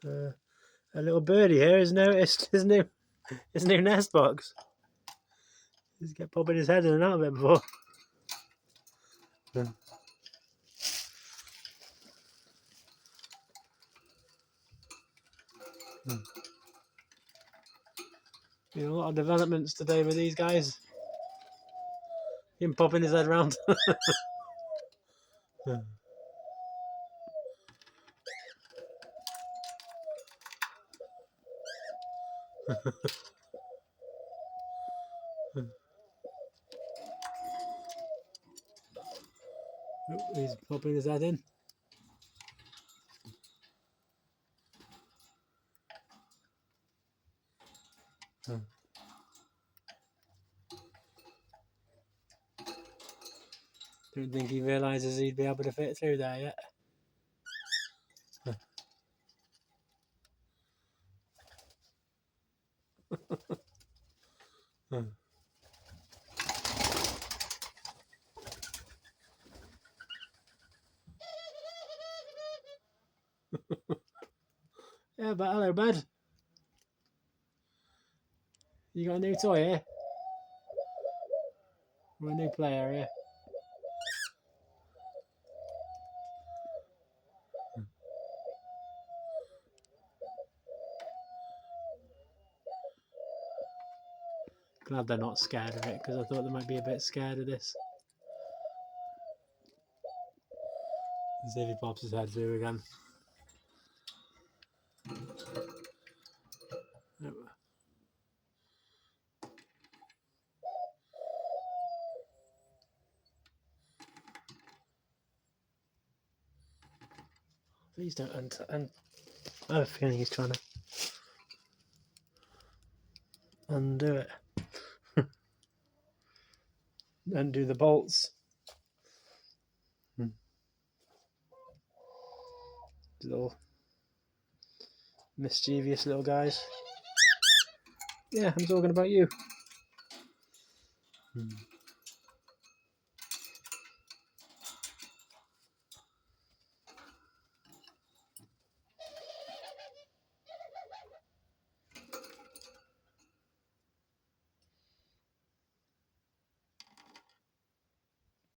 A little birdie here has noticed his new nest box. He's kept popping his head in and out of it before. Been a lot of developments today with these guys. Him popping his head around. He's popping his head in. Don't think he realises he'd be able to fit through there yet. Yeah, but hello, bud. You got a new toy here? Or a new play area? Glad they're not scared of it, because I thought they might be a bit scared of this. Let's see if he pops his head through again. Nope. Please don't I have a feeling he's trying to undo it. Undo the bolts. Little mischievous little guys. Yeah, I'm talking about you.